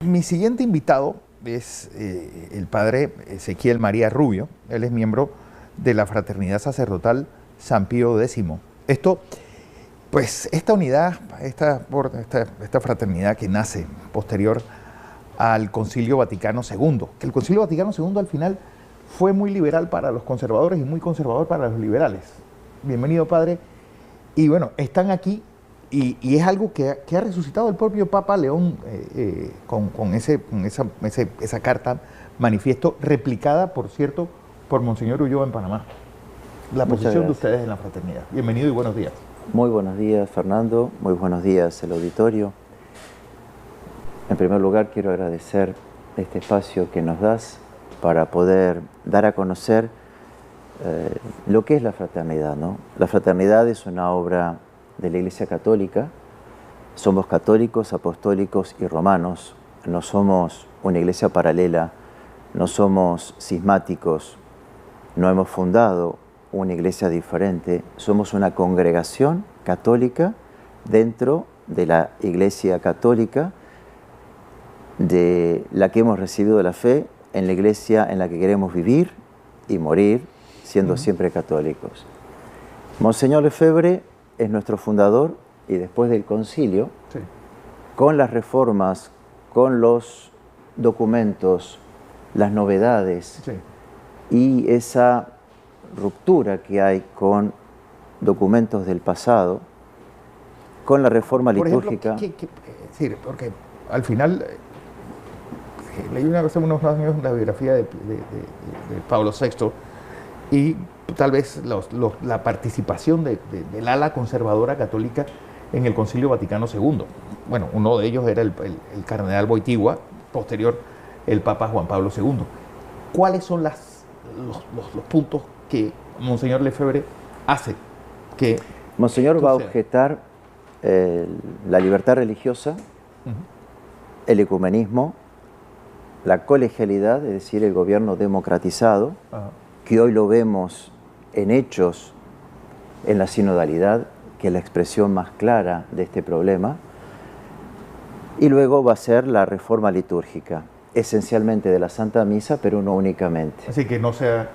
Mi siguiente invitado es el padre Ezequiel María Rubio. Él es miembro de la Fraternidad Sacerdotal San Pío X. Esta unidad, esta fraternidad que nace posterior al Concilio Vaticano II, que el Concilio Vaticano II al final fue muy liberal para los conservadores y muy conservador para los liberales. Bienvenido, padre. Y bueno, están aquí. Y es algo que ha resucitado el propio Papa León con esa carta manifiesto, replicada, por cierto, por Monseñor Ulloa en Panamá. La posición de ustedes en la fraternidad. Bienvenido y buenos días. Muy buenos días, Fernando. Muy buenos días, el auditorio. En primer lugar, quiero agradecer este espacio que nos das para poder dar a conocer lo que es la fraternidad, ¿no? La fraternidad es una obra de la Iglesia Católica. Somos católicos, apostólicos y romanos. No somos una iglesia paralela, no somos cismáticos, no hemos fundado una iglesia diferente. Somos una congregación católica dentro de la Iglesia Católica, de la que hemos recibido la fe, en la iglesia en la que queremos vivir y morir, siendo siempre católicos. Monseñor Lefebvre es nuestro fundador y después del concilio, sí, con las reformas, con los documentos, las novedades, sí, y esa ruptura que hay con documentos del pasado, con la reforma litúrgica. Sí, porque al final leí hace unos años la biografía de Pablo VI y tal vez la participación del ala conservadora católica en el Concilio Vaticano II. Bueno, uno de ellos era el cardenal Wojtyła, posterior el Papa Juan Pablo II. ¿Cuáles son los puntos que Monseñor Lefebvre hace? Que Monseñor va a objetar la libertad religiosa, el ecumenismo, la colegialidad, es decir, el gobierno democratizado, que hoy lo vemos en hechos, en la sinodalidad, que es la expresión más clara de este problema, y luego va a ser la reforma litúrgica, esencialmente de la Santa Misa, pero no únicamente. Así que no sea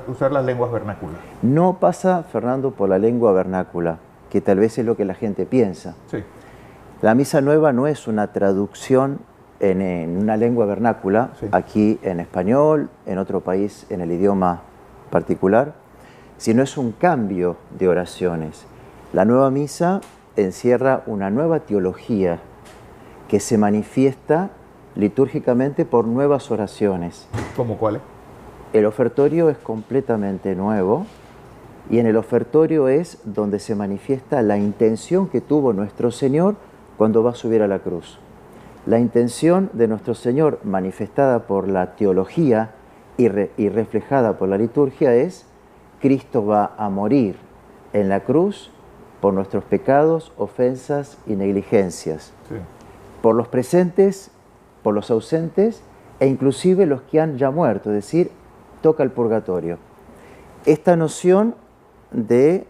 usar las lenguas vernáculas. No pasa, Fernando, por la lengua vernácula, que tal vez es lo que la gente piensa. Sí. La Misa Nueva no es una traducción en una lengua vernácula, sí, aquí en español, en otro país en el idioma particular, sino es un cambio de oraciones. La nueva misa encierra una nueva teología que se manifiesta litúrgicamente por nuevas oraciones. ¿Cómo cuáles? El ofertorio es completamente nuevo y en el ofertorio es donde se manifiesta la intención que tuvo nuestro Señor cuando va a subir a la cruz. La intención de nuestro Señor manifestada por la teología y reflejada por la liturgia es: Cristo va a morir en la cruz por nuestros pecados, ofensas y negligencias, sí, por los presentes, por los ausentes e inclusive los que han ya muerto, es decir, toca el purgatorio. Esta noción de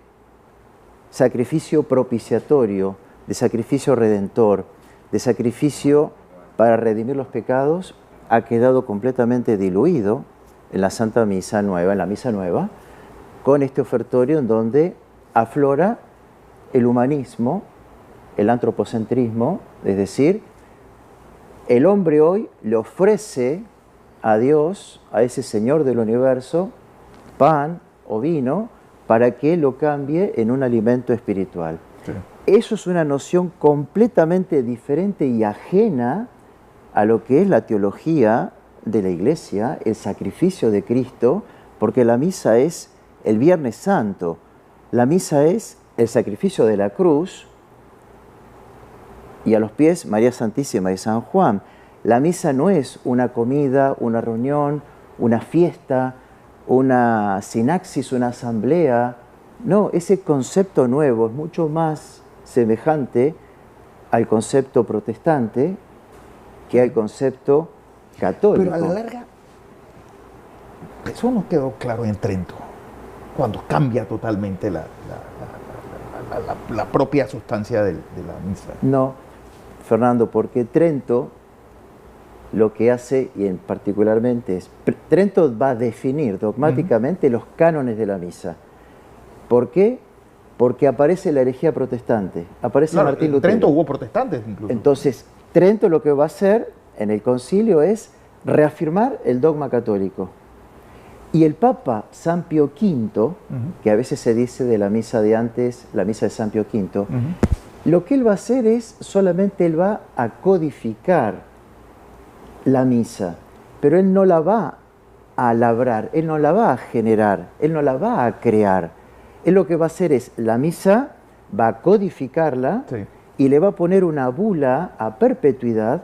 sacrificio propiciatorio, de sacrificio redentor, de sacrificio para redimir los pecados, ha quedado completamente diluido en la Santa Misa Nueva, en la Misa Nueva, con este ofertorio en donde aflora el humanismo, el antropocentrismo, es decir, el hombre hoy le ofrece a Dios, a ese Señor del universo, pan o vino para que lo cambie en un alimento espiritual. Sí. Eso es una noción completamente diferente y ajena a lo que es la teología de la Iglesia, el sacrificio de Cristo, porque la misa es el Viernes Santo, la misa es el sacrificio de la cruz y a los pies María Santísima y San Juan. La misa no es una comida, una reunión, una fiesta, una sinaxis, una asamblea. No, ese concepto nuevo es mucho más semejante al concepto protestante que al concepto católico. Pero a la larga, eso nos quedó claro en Trento, cuando cambia totalmente la propia sustancia de la misa. No, Fernando, porque Trento lo que hace, y particularmente es, Trento va a definir dogmáticamente los cánones de la misa. ¿Por qué? Porque aparece la herejía protestante, aparece Claro, Martín en Lutero. Trento hubo protestantes incluso. Entonces, Trento lo que va a hacer en el concilio es reafirmar el dogma católico. Y el Papa San Pío V, que a veces se dice de la misa de antes, la misa de San Pío V, lo que él va a hacer es, solamente él va a codificar la misa, pero él no la va a labrar, él no la va a generar, él no la va a crear. Él lo que va a hacer es, la misa va a codificarla, Sí. y le va a poner una bula a perpetuidad,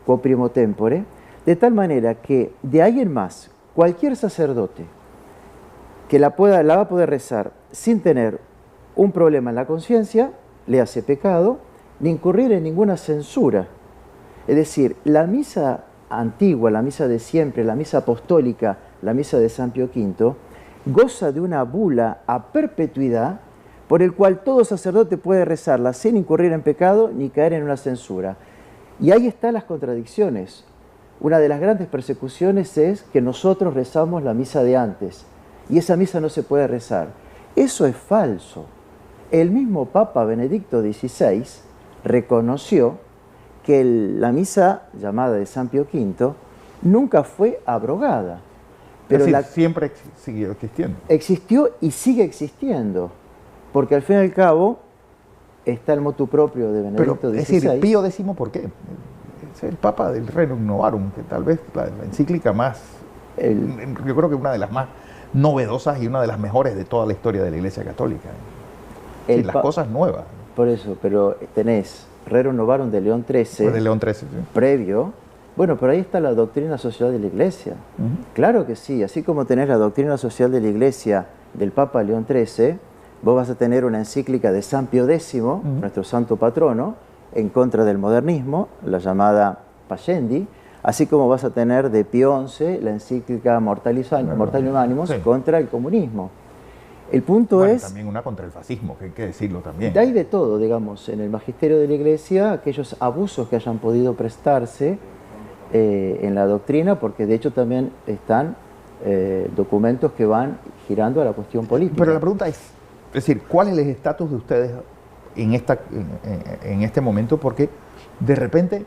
quo primo tempore, de tal manera que de ahí en más, cualquier sacerdote que la va a poder rezar sin tener un problema en la conciencia, le hace pecado, ni incurrir en ninguna censura. Es decir, la misa antigua, la misa de siempre, la misa apostólica, la misa de San Pío V, goza de una bula a perpetuidad por el cual todo sacerdote puede rezarla sin incurrir en pecado ni caer en una censura. Y ahí están las contradicciones. Una de las grandes persecuciones es que nosotros rezamos la misa de antes y esa misa no se puede rezar. Eso es falso. El mismo Papa Benedicto XVI reconoció que la misa llamada de San Pío V nunca fue abrogada. Pero es decir, siempre siguió existiendo. Existió y sigue existiendo, porque al fin y al cabo está el motu propio de Benedicto XVI. Es decir, Pío X, ¿por qué? Es el Papa del Rerum Novarum, que tal vez la encíclica más, yo creo que una de las más novedosas y una de las mejores de toda la historia de la Iglesia Católica. Sí, las cosas nuevas. Por eso, pero tenés Rerum Novarum de León XIII, de León XIII, sí. Previo. Bueno, pero ahí está la doctrina social de la Iglesia. Claro que sí, así como tenés la doctrina social de la Iglesia del Papa León XIII, vos vas a tener una encíclica de San Pío X, nuestro santo patrono, en contra del modernismo, la llamada Pascendi, así como vas a tener de Pío XI la encíclica Mortalium Animus, sí, contra el comunismo. El punto es... También una contra el fascismo, que hay que decirlo también. Hay de todo, digamos, en el magisterio de la Iglesia, aquellos abusos que hayan podido prestarse en la doctrina, porque de hecho también están documentos que van girando a la cuestión política. Pero la pregunta es decir, ¿cuál es el estatus de ustedes en este momento? Porque de repente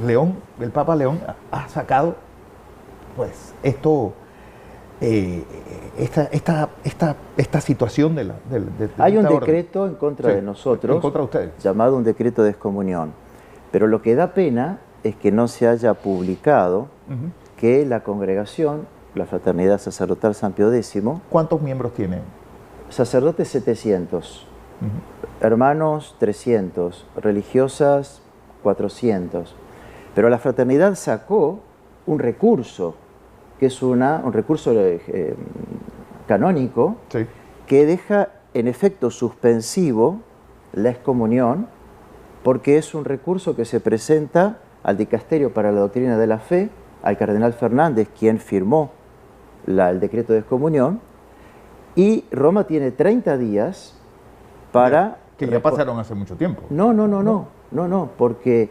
León, el Papa León, ha sacado pues esta situación de hay un decreto en contra de nosotros, en contra de ustedes, llamado un decreto de excomunión. Pero lo que da pena es que no se haya publicado que la congregación, la Fraternidad Sacerdotal San Pío X... ¿Cuántos miembros tiene? Sacerdotes 700, hermanos 300, religiosas 400. Pero la Fraternidad sacó un recurso, que es un recurso canónico, sí, que deja en efecto suspensivo la excomunión, porque es un recurso que se presenta al Dicasterio para la Doctrina de la Fe, al cardenal Fernández, quien firmó el decreto de excomunión, y Roma tiene 30 días para... Que ya pasaron hace mucho tiempo. No, porque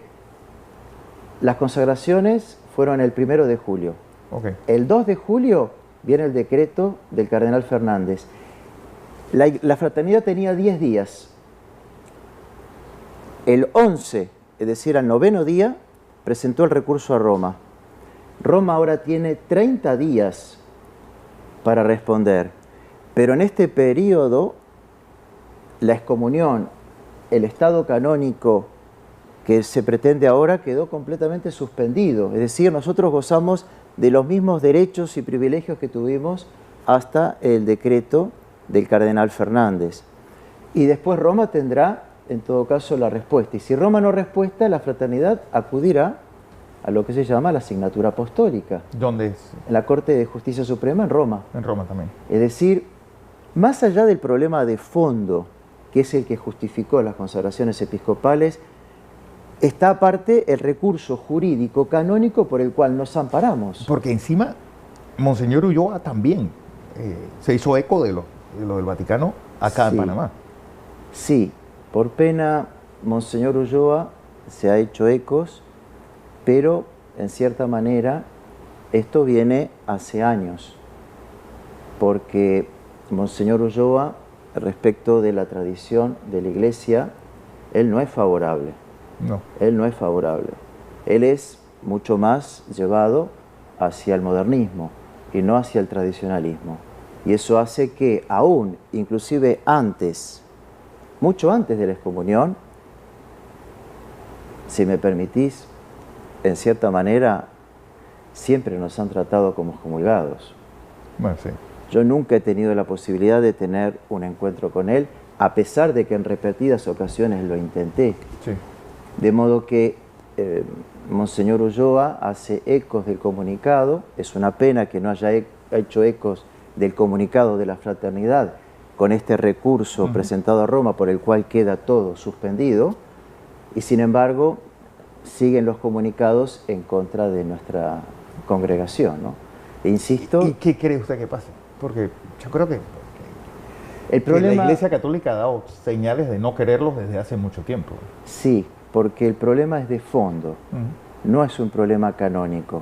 las consagraciones fueron el 1 de julio. Okay. El 2 de julio viene el decreto del cardenal Fernández. La fraternidad tenía 10 días. El 11, es decir, al 9º día, presentó el recurso a Roma. Roma ahora tiene 30 días para responder, pero en este periodo la excomunión, el estado canónico que se pretende ahora quedó completamente suspendido. Es decir, nosotros gozamos de los mismos derechos y privilegios que tuvimos hasta el decreto del cardenal Fernández. Y después Roma tendrá, en todo caso, la respuesta. Y si Roma no respuesta, la fraternidad acudirá a lo que se llama la asignatura apostólica. ¿Dónde es? En la Corte de Justicia Suprema, en Roma. En Roma también. Es decir, más allá del problema de fondo, que es el que justificó las consagraciones episcopales, está aparte el recurso jurídico canónico por el cual nos amparamos. Porque encima, Monseñor Ulloa también se hizo eco de lo del Vaticano acá, sí, en Panamá. Sí, por pena, Monseñor Ulloa se ha hecho ecos pero en cierta manera esto viene hace años, porque Monseñor Ulloa, respecto de la tradición de la Iglesia, él no es favorable. No. Él no es favorable. Él es mucho más llevado hacia el modernismo y no hacia el tradicionalismo. Y eso hace que aún, inclusive antes, mucho antes de la excomunión, si me permitís, en cierta manera, siempre nos han tratado como excomulgados. Bueno, sí. Yo nunca he tenido la posibilidad de tener un encuentro con él, a pesar de que en repetidas ocasiones lo intenté. Sí. De modo que Monseñor Ulloa hace ecos del comunicado. Es una pena que no haya hecho ecos del comunicado de la fraternidad con este recurso presentado a Roma, por el cual queda todo suspendido, y sin embargo siguen los comunicados en contra de nuestra congregación, ¿no? E insisto... ¿Y qué cree usted que pase? Porque yo creo que el problema, la Iglesia Católica ha dado señales de no quererlos desde hace mucho tiempo. Sí, porque el problema es de fondo, no es un problema canónico.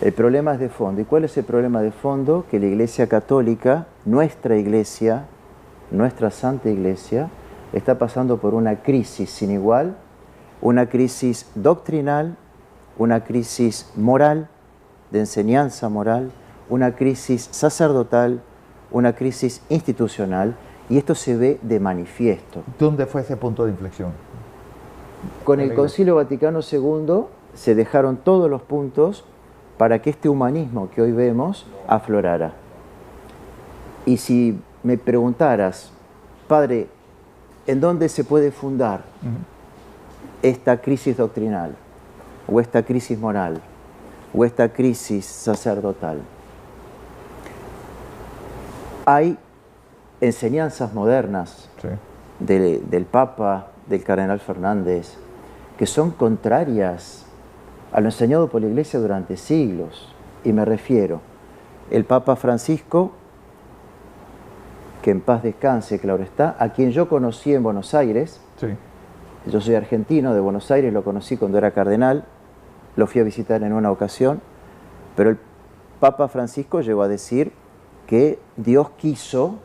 El problema es de fondo. ¿Y cuál es el problema de fondo? Que la Iglesia Católica, nuestra Iglesia, nuestra Santa Iglesia, está pasando por una crisis sin igual, una crisis doctrinal, una crisis moral, de enseñanza moral, una crisis sacerdotal, una crisis institucional, y esto se ve de manifiesto. ¿Dónde fue ese punto de inflexión? Con el Concilio Vaticano II se dejaron todos los puntos para que este humanismo que hoy vemos aflorara. Y si me preguntaras, Padre, ¿en dónde se puede fundar esta crisis doctrinal, o esta crisis moral, o esta crisis sacerdotal? Hay enseñanzas modernas del Papa, del Cardenal Fernández, que son contrarias a lo enseñado por la Iglesia durante siglos. Y me refiero, el Papa Francisco, que en paz descanse, claro está, a quien yo conocí en Buenos Aires. Sí. Yo soy argentino, de Buenos Aires, lo conocí cuando era cardenal, lo fui a visitar en una ocasión, pero el Papa Francisco llegó a decir que Dios quiso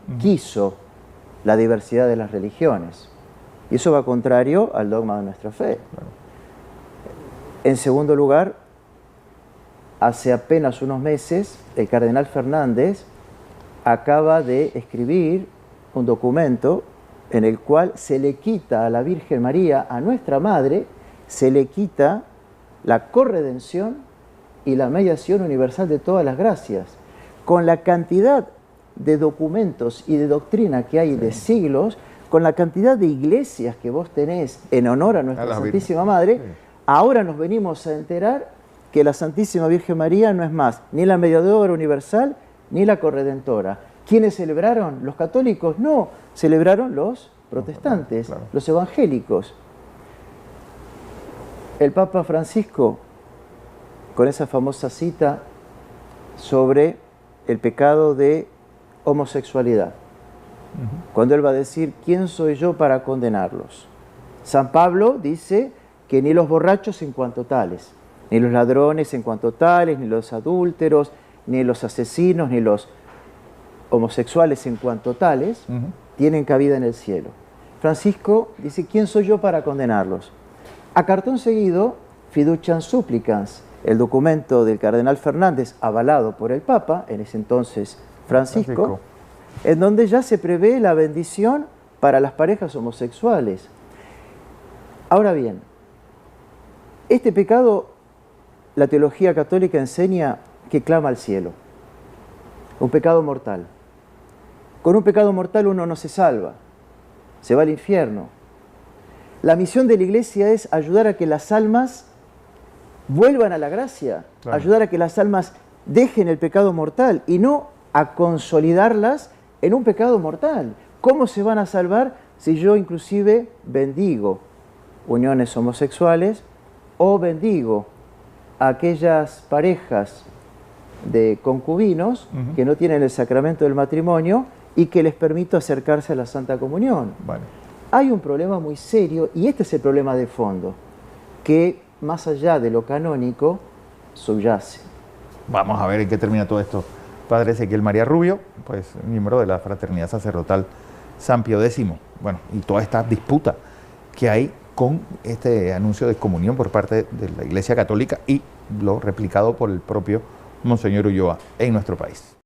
la diversidad de las religiones. Y eso va contrario al dogma de nuestra fe. Claro. En segundo lugar, hace apenas unos meses, el Cardenal Fernández acaba de escribir un documento en el cual se le quita a la Virgen María, a nuestra Madre, se le quita la corredención y la mediación universal de todas las gracias. Con la cantidad de documentos y de doctrina que hay de siglos, con la cantidad de iglesias que vos tenés en honor a nuestra Santísima Madre, ahora nos venimos a enterar que la Santísima Virgen María no es más ni la mediadora universal ni la corredentora. ¿Quiénes celebraron? ¿Los católicos? No, celebraron los protestantes, los evangélicos. El Papa Francisco, con esa famosa cita sobre el pecado de homosexualidad, cuando él va a decir, ¿quién soy yo para condenarlos? San Pablo dice que ni los borrachos en cuanto tales, ni los ladrones en cuanto tales, ni los adúlteros, ni los asesinos, ni los homosexuales en cuanto tales, tienen cabida en el cielo. Francisco dice, ¿quién soy yo para condenarlos? A cartón seguido, Fiduciam Supplicans, el documento del Cardenal Fernández, avalado por el Papa, en ese entonces Francisco, en donde ya se prevé la bendición para las parejas homosexuales. Ahora bien, este pecado, la teología católica enseña que clama al cielo. Un pecado mortal. Con un pecado mortal uno no se salva, se va al infierno. La misión de la Iglesia es ayudar a que las almas vuelvan a la gracia, ayudar a que las almas dejen el pecado mortal y no a consolidarlas en un pecado mortal. ¿Cómo se van a salvar si yo inclusive bendigo uniones homosexuales o bendigo a aquellas parejas de concubinos que no tienen el sacramento del matrimonio y que les permito acercarse a la Santa Comunión? Hay un problema muy serio, y este es el problema de fondo, que más allá de lo canónico, subyace. Vamos a ver en qué termina todo esto. Padre Ezequiel María Rubio, pues miembro de la Fraternidad Sacerdotal San Pío X. Bueno, y toda esta disputa que hay con este anuncio de excomunión por parte de la Iglesia Católica y lo replicado por el propio Monseñor Ulloa en nuestro país.